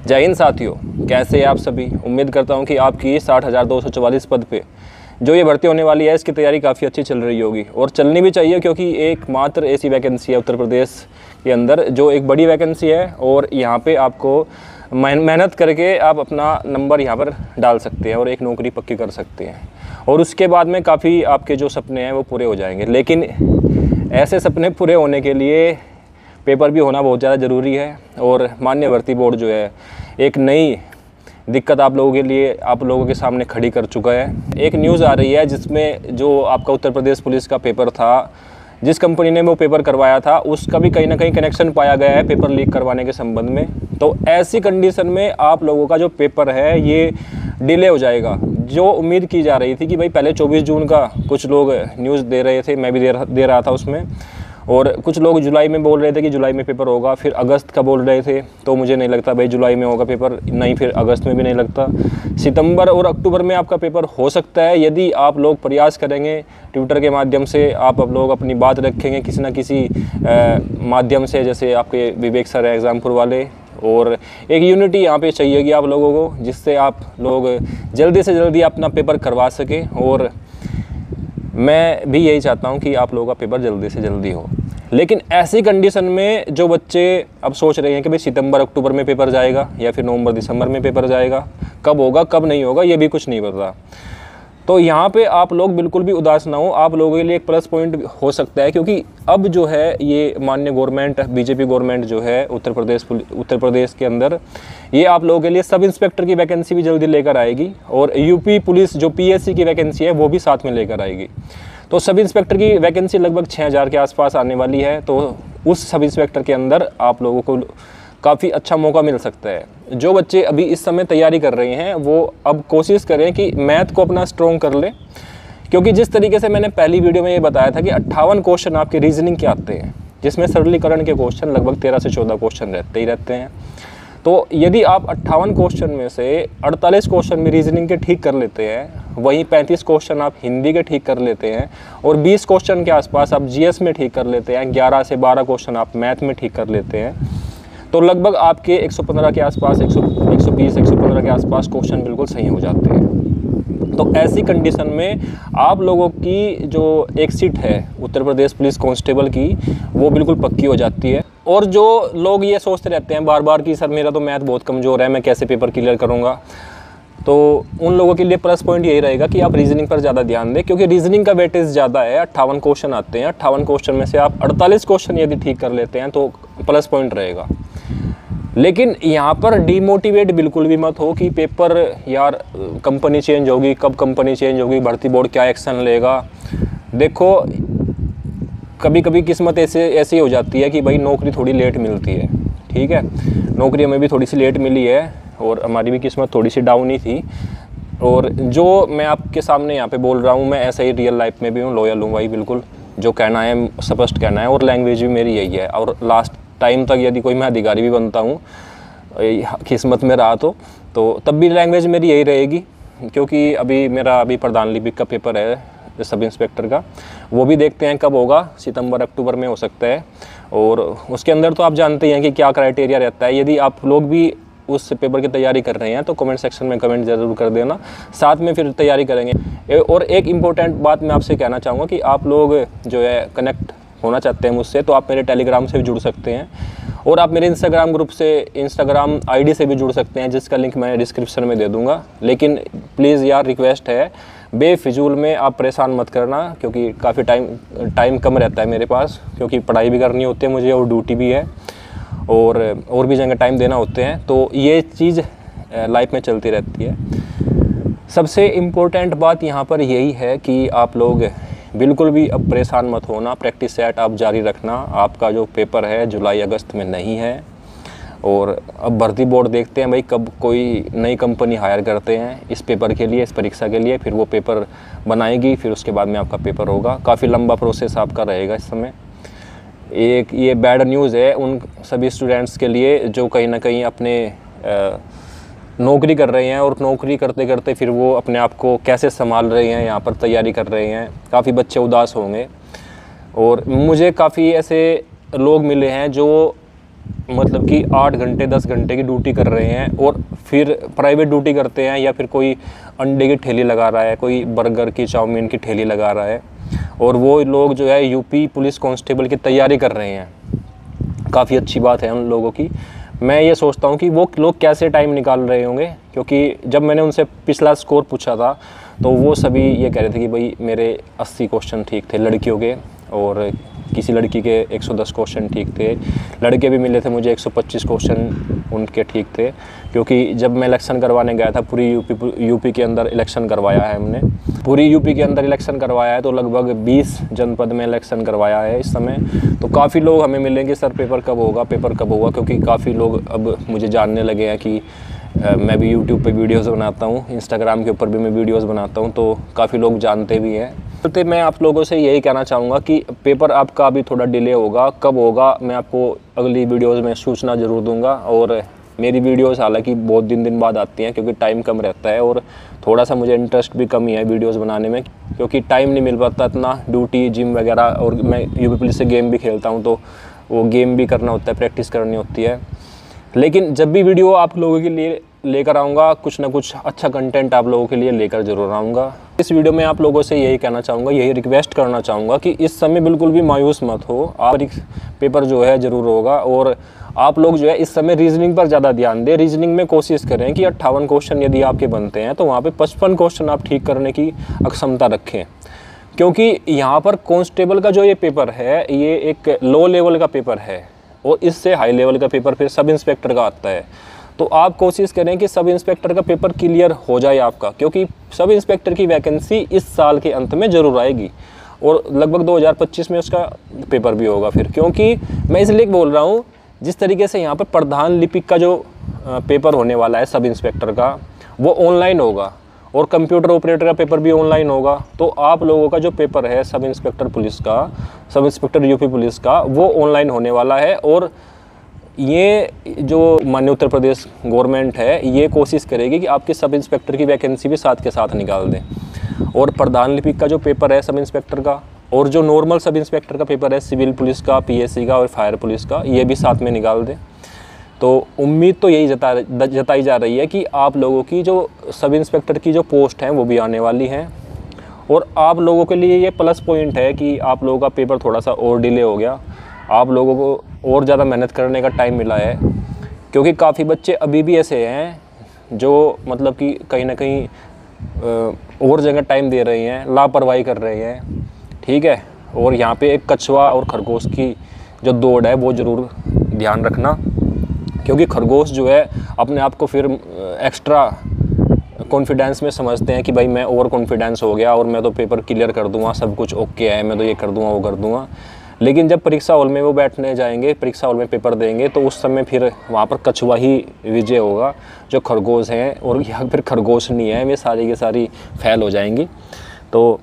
जय हिंद साथियों, कैसे हैं आप सभी। उम्मीद करता हूं कि आपकी 60,244 पद पे जो ये भर्ती होने वाली है इसकी तैयारी काफ़ी अच्छी चल रही होगी और चलनी भी चाहिए, क्योंकि एकमात्र ऐसी वैकेंसी है उत्तर प्रदेश के अंदर जो एक बड़ी वैकेंसी है और यहाँ पे आपको मेहनत करके आप अपना नंबर यहाँ पर डाल सकते हैं और एक नौकरी पक्की कर सकते हैं और उसके बाद में काफ़ी आपके जो सपने हैं वो पूरे हो जाएंगे। लेकिन ऐसे सपने पूरे होने के लिए पेपर भी होना बहुत ज़्यादा ज़रूरी है और माननीय भर्ती बोर्ड जो है एक नई दिक्कत आप लोगों के सामने खड़ी कर चुका है। एक न्यूज़ आ रही है जिसमें जो आपका उत्तर प्रदेश पुलिस का पेपर था, जिस कंपनी ने वो पेपर करवाया था उसका भी कहीं ना कहीं कनेक्शन पाया गया है पेपर लीक करवाने के संबंध में। तो ऐसी कंडीशन में आप लोगों का जो पेपर है ये डिले हो जाएगा। जो उम्मीद की जा रही थी कि भाई पहले 24 जून का कुछ लोग न्यूज़ दे रहे थे, मैं भी दे रहा था उसमें, और कुछ लोग जुलाई में बोल रहे थे कि जुलाई में पेपर होगा, फिर अगस्त का बोल रहे थे। तो मुझे नहीं लगता भाई जुलाई में होगा पेपर, नहीं फिर अगस्त में भी नहीं लगता। सितंबर और अक्टूबर में आपका पेपर हो सकता है यदि आप लोग प्रयास करेंगे, ट्विटर के माध्यम से आप लोग अपनी बात रखेंगे किसी न किसी माध्यम से, जैसे आपके विवेक सर है एग्जामपुर वाले। और एक यूनिटी यहाँ पे चाहिएगी आप लोगों को, जिससे आप लोग जल्दी से जल्दी अपना पेपर करवा सकें। और मैं भी यही चाहता हूँ कि आप लोगों का पेपर जल्दी से जल्दी हो। लेकिन ऐसी कंडीशन में जो बच्चे अब सोच रहे हैं कि भाई सितंबर अक्टूबर में पेपर जाएगा या फिर नवंबर दिसंबर में पेपर जाएगा, कब होगा कब नहीं होगा ये भी कुछ नहीं पता। तो यहाँ पे आप लोग बिल्कुल भी उदास ना हो, आप लोगों के लिए एक प्लस पॉइंट हो सकता है, क्योंकि अब जो है ये माननीय गवर्नमेंट बीजेपी गवर्नमेंट जो है उत्तर प्रदेश के अंदर ये आप लोगों के लिए सब इंस्पेक्टर की वैकेंसी भी जल्दी लेकर आएगी और यूपी पुलिस जो पीएससी की वैकेंसी है वो भी साथ में लेकर आएगी। तो सब इंस्पेक्टर की वैकेंसी लगभग 6000 के आसपास आने वाली है। तो उस सब इंस्पेक्टर के अंदर आप लोगों को काफ़ी अच्छा मौका मिल सकता है। जो बच्चे अभी इस समय तैयारी कर रहे हैं वो अब कोशिश करें कि मैथ को अपना स्ट्रॉन्ग कर ले, क्योंकि जिस तरीके से मैंने पहली वीडियो में ये बताया था कि 58 क्वेश्चन आपके रीजनिंग के आते हैं, जिसमें सरलीकरण के क्वेश्चन लगभग 13 से 14 क्वेश्चन रहते हैं। तो यदि आप 58 क्वेश्चन में से 48 क्वेश्चन में रीजनिंग के ठीक कर लेते हैं, वहीं 35 क्वेश्चन आप हिंदी के ठीक कर लेते हैं और 20 क्वेश्चन के आसपास आप जीएस में ठीक कर लेते हैं, 11 से 12 क्वेश्चन आप मैथ में ठीक कर लेते हैं, तो लगभग आपके 115 के आसपास 120-115 के आसपास क्वेश्चन बिल्कुल सही हो जाते हैं। तो ऐसी कंडीशन में आप लोगों की जो एक सीट है उत्तर प्रदेश पुलिस कांस्टेबल की वो बिल्कुल पक्की हो जाती है। और जो लोग ये सोचते रहते हैं बार बार कि सर मेरा तो मैथ बहुत कमज़ोर है, मैं कैसे पेपर क्लियर करूँगा, तो उन लोगों के लिए प्लस पॉइंट यही रहेगा कि आप रीजनिंग पर ज़्यादा ध्यान दें, क्योंकि रीजनिंग का वेटेज ज़्यादा है। 58 क्वेश्चन आते हैं, 58 क्वेश्चन में से आप 48 क्वेश्चन यदि ठीक कर लेते हैं तो प्लस पॉइंट रहेगा। लेकिन यहाँ पर डीमोटिवेट बिल्कुल भी मत हो कि पेपर यार कंपनी चेंज होगी, कब कंपनी चेंज होगी, भर्ती बोर्ड क्या एक्शन लेगा। देखो कभी कभी किस्मत ऐसी हो जाती है कि भाई नौकरी थोड़ी लेट मिलती है, ठीक है, नौकरी हमें भी थोड़ी सी लेट मिली है और हमारी भी किस्मत थोड़ी सी डाउन ही थी। और जो मैं आपके सामने यहाँ पे बोल रहा हूँ मैं ऐसा ही रियल लाइफ में भी हूँ, लॉयल हूँ भाई, बिल्कुल जो कहना है स्पष्ट कहना है और लैंग्वेज भी मेरी यही है। और लास्ट टाइम तक यदि कोई मैं अधिकारी भी बनता हूँ किस्मत में रहा तो तब भी लैंग्वेज मेरी यही रहेगी, क्योंकि अभी प्रधान लिपिक का पेपर है सब इंस्पेक्टर का, वो भी देखते हैं कब होगा, सितंबर अक्टूबर में हो सकता है। और उसके अंदर तो आप जानते हैं कि क्या क्राइटेरिया रहता है। यदि आप लोग भी उस पेपर की तैयारी कर रहे हैं तो कमेंट सेक्शन में कमेंट ज़रूर कर देना, साथ में फिर तैयारी करेंगे। और एक इम्पोर्टेंट बात मैं आपसे कहना चाहूँगा कि आप लोग जो है कनेक्ट होना चाहते हैं मुझसे तो आप मेरे टेलीग्राम से भी जुड़ सकते हैं और आप मेरे इंस्टाग्राम ग्रुप से, इंस्टाग्राम आईडी से भी जुड़ सकते हैं, जिसका लिंक मैं डिस्क्रिप्शन में दे दूंगा। लेकिन प्लीज़ यार रिक्वेस्ट है, बेफिजूल में आप परेशान मत करना, क्योंकि काफ़ी टाइम कम रहता है मेरे पास, क्योंकि पढ़ाई भी करनी होती है मुझे और ड्यूटी भी है और भी जगह टाइम देना होते हैं। तो ये चीज़ लाइफ में चलती रहती है। सबसे इम्पोर्टेंट बात यहाँ पर यही है कि आप लोग बिल्कुल भी अब परेशान मत होना, प्रैक्टिस सेट आप जारी रखना। आपका जो पेपर है जुलाई अगस्त में नहीं है और अब भर्ती बोर्ड देखते हैं भाई कब कोई नई कंपनी हायर करते हैं इस पेपर के लिए, इस परीक्षा के लिए, फिर वो पेपर बनाएगी, फिर उसके बाद में आपका पेपर होगा। काफ़ी लंबा प्रोसेस आपका रहेगा इस समय। एक ये बैड न्यूज़ है उन सभी स्टूडेंट्स के लिए जो कहीं ना कहीं अपने नौकरी कर रहे हैं और नौकरी करते करते फिर वो अपने आप को कैसे संभाल रहे हैं, यहाँ पर तैयारी कर रहे हैं। काफ़ी बच्चे उदास होंगे और मुझे काफ़ी ऐसे लोग मिले हैं जो मतलब कि 8 घंटे 10 घंटे की ड्यूटी कर रहे हैं और फिर प्राइवेट ड्यूटी करते हैं, या फिर कोई अंडे की ठेली लगा रहा है, कोई बर्गर की चाउमीन की ठेली लगा रहा है, और वो लोग जो है यूपी पुलिस कांस्टेबल की तैयारी कर रहे हैं। काफ़ी अच्छी बात है उन लोगों की। मैं ये सोचता हूँ कि वो लोग कैसे टाइम निकाल रहे होंगे, क्योंकि जब मैंने उनसे पिछला स्कोर पूछा था तो वो सभी ये कह रहे थे कि भाई मेरे 80 क्वेश्चन ठीक थे लड़कियों के, और किसी लड़की के 110 क्वेश्चन ठीक थे। लड़के भी मिले थे मुझे 125 क्वेश्चन उनके ठीक थे, क्योंकि जब मैं इलेक्शन करवाने गया था, पूरी यूपी के अंदर इलेक्शन करवाया है हमने, पूरी यूपी के अंदर इलेक्शन करवाया है, तो लगभग 20 जनपद में इलेक्शन करवाया है इस समय। तो काफ़ी लोग हमें मिलेंगे, सर पेपर कब होगा, पेपर कब होगा, क्योंकि काफ़ी लोग अब मुझे जानने लगे हैं कि मैं भी यूट्यूब पे वीडियोस बनाता हूँ, इंस्टाग्राम के ऊपर भी मैं वीडियोस बनाता हूँ, तो काफ़ी लोग जानते भी हैं। तो मैं आप लोगों से यही कहना चाहूँगा कि पेपर आपका अभी थोड़ा डिले होगा, कब होगा मैं आपको अगली वीडियोस में सूचना ज़रूर दूंगा। और मेरी वीडियोस हालांकि बहुत दिन बाद आती हैं, क्योंकि टाइम कम रहता है और थोड़ा सा मुझे इंटरेस्ट भी कम ही है वीडियोस बनाने में, क्योंकि टाइम नहीं मिल पाता इतना, ड्यूटी जिम वगैरह, और मैं यूपी पुलिस से गेम भी खेलता हूँ, तो वो गेम भी करना होता है, प्रैक्टिस करनी होती है। लेकिन जब भी वीडियो आप लोगों के लिए लेकर आऊँगा, कुछ ना कुछ अच्छा कंटेंट आप लोगों के लिए लेकर ज़रूर आऊँगा। इस वीडियो में आप लोगों से यही कहना चाहूँगा, यही रिक्वेस्ट करना चाहूँगा कि इस समय बिल्कुल भी मायूस मत हो। आप पेपर जो है ज़रूर होगा, और आप लोग जो है इस समय रीजनिंग पर ज़्यादा ध्यान दें। रीजनिंग में कोशिश करें कि 58 क्वेश्चन यदि आपके बनते हैं तो वहाँ पे 55 क्वेश्चन आप ठीक करने की अक्षमता रखें, क्योंकि यहाँ पर कांस्टेबल का जो ये पेपर है ये एक लो लेवल का पेपर है, और इससे हाई लेवल का पेपर फिर सब इंस्पेक्टर का आता है। तो आप कोशिश करें कि सब इंस्पेक्टर का पेपर क्लियर हो जाए आपका, क्योंकि सब इंस्पेक्टर की वैकेंसी इस साल के अंत में ज़रूर आएगी, और लगभग 2025 में उसका पेपर भी होगा फिर। क्योंकि मैं इसलिए बोल रहा हूँ, जिस तरीके से यहाँ पर प्रधान लिपिक का जो पेपर होने वाला है सब इंस्पेक्टर का, वो ऑनलाइन होगा, और कंप्यूटर ऑपरेटर का पेपर भी ऑनलाइन होगा। तो आप लोगों का जो पेपर है सब इंस्पेक्टर पुलिस का, सब इंस्पेक्टर यूपी पुलिस का, वो ऑनलाइन होने वाला है। और ये जो माननीय उत्तर प्रदेश गवर्नमेंट है, ये कोशिश करेगी कि आपके सब इंस्पेक्टर की वैकेंसी भी साथ के साथ निकाल दें। और प्रधान लिपिक का जो पेपर है सब इंस्पेक्टर का, और जो नॉर्मल सब इंस्पेक्टर का पेपर है सिविल पुलिस का, पीएससी का और फायर पुलिस का, ये भी साथ में निकाल दें। तो उम्मीद तो यही जताई जा रही है कि आप लोगों की जो सब इंस्पेक्टर की जो पोस्ट हैं वो भी आने वाली हैं, और आप लोगों के लिए ये प्लस पॉइंट है कि आप लोगों का पेपर थोड़ा सा और डिले हो गया, आप लोगों को और ज़्यादा मेहनत करने का टाइम मिला है। क्योंकि काफ़ी बच्चे अभी भी ऐसे हैं जो मतलब कि कहीं ना कहीं और जगह टाइम दे रहे हैं, लापरवाही कर रहे हैं, ठीक है। और यहाँ पे एक कछुआ और खरगोश की जो दौड़ है वो ज़रूर ध्यान रखना, क्योंकि खरगोश जो है अपने आप को फिर एक्स्ट्रा कॉन्फिडेंस में समझते हैं कि भाई मैं ओवर कॉन्फिडेंस हो गया और मैं तो पेपर क्लियर कर दूंगा, सब कुछ ओके है, मैं तो ये कर दूंगा वो कर दूंगा। लेकिन जब परीक्षा हॉल में वो बैठने जाएंगे, परीक्षा हॉल में पेपर देंगे, तो उस समय फिर वहाँ पर कछुआ ही विजय होगा, जो खरगोश हैं, और यहाँ फिर खरगोश नहीं है, वे सारी की सारी फेल हो जाएंगी। तो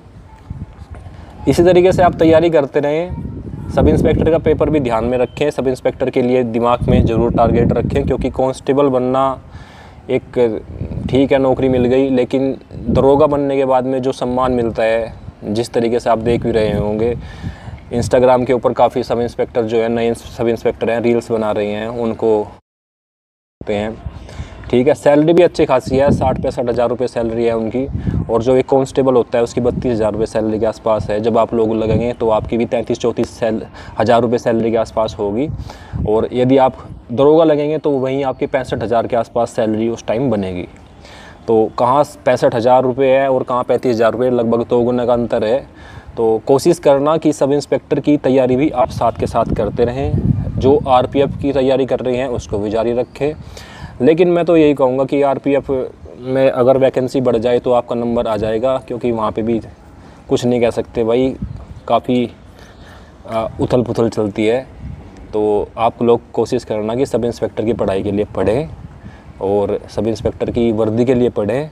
इसी तरीके से आप तैयारी करते रहें। सब इंस्पेक्टर का पेपर भी ध्यान में रखें, सब इंस्पेक्टर के लिए दिमाग में ज़रूर टारगेट रखें, क्योंकि कांस्टेबल बनना एक ठीक है, नौकरी मिल गई, लेकिन दरोगा बनने के बाद में जो सम्मान मिलता है, जिस तरीके से आप देख भी रहे होंगे इंस्टाग्राम के ऊपर काफ़ी सब इंस्पेक्टर जो है, नए सब इंस्पेक्टर हैं, रील्स बना रही हैं, उनको होते हैं, ठीक है। सैलरी भी अच्छी खासी है, 60-65 हज़ार रुपये सैलरी है उनकी, और जो एक कांस्टेबल होता है उसकी 32 हज़ार रुपये सैलरी के आसपास है। जब आप लोग लगेंगे तो आपकी भी 33-34 हज़ार रुपये सैलरी के आसपास होगी, और यदि आप दरोगा लगेंगे तो वहीं आपकी 65 हज़ार के आसपास सैलरी उस टाइम बनेगी। तो कहाँ 65 हज़ार रुपये है और कहाँ 35 हज़ार रुपये, लगभग 2 गुना का अंतर है। तो कोशिश करना कि सब इंस्पेक्टर की तैयारी भी आप साथ के साथ करते रहें, जो आरपीएफ की तैयारी कर रही हैं उसको भी जारी रखें। लेकिन मैं तो यही कहूँगा कि आरपीएफ में अगर वैकेंसी बढ़ जाए तो आपका नंबर आ जाएगा, क्योंकि वहाँ पे भी कुछ नहीं कह सकते भाई, काफ़ी उथल पुथल चलती है। तो आप लोग कोशिश करना कि सब इंस्पेक्टर की पढ़ाई के लिए पढ़ें, और सब इंस्पेक्टर की वर्दी के लिए पढ़ें,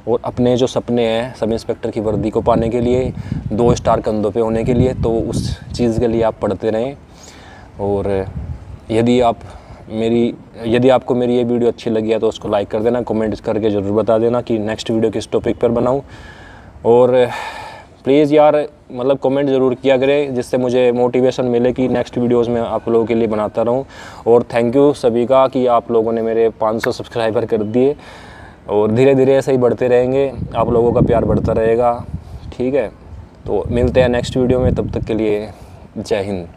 और अपने जो सपने हैं सब इंस्पेक्टर की वर्दी को पाने के लिए, 2 स्टार कंधों पे होने के लिए, तो उस चीज़ के लिए आप पढ़ते रहें। और यदि आपको मेरी ये वीडियो अच्छी लगी है तो उसको लाइक कर देना, कमेंट करके ज़रूर बता देना कि नेक्स्ट वीडियो किस टॉपिक पर बनाऊं। और प्लीज़ यार मतलब कमेंट ज़रूर किया करें, जिससे मुझे मोटिवेशन मिले कि नेक्स्ट वीडियोज़ में आप लोगों के लिए बनाता रहूँ। और थैंक यू सभी का कि आप लोगों ने मेरे 500 सब्सक्राइबर कर दिए, और धीरे धीरे ऐसे ही बढ़ते रहेंगे, आप लोगों का प्यार बढ़ता रहेगा। ठीक है, तो मिलते हैं नेक्स्ट वीडियो में, तब तक के लिए जय हिंद।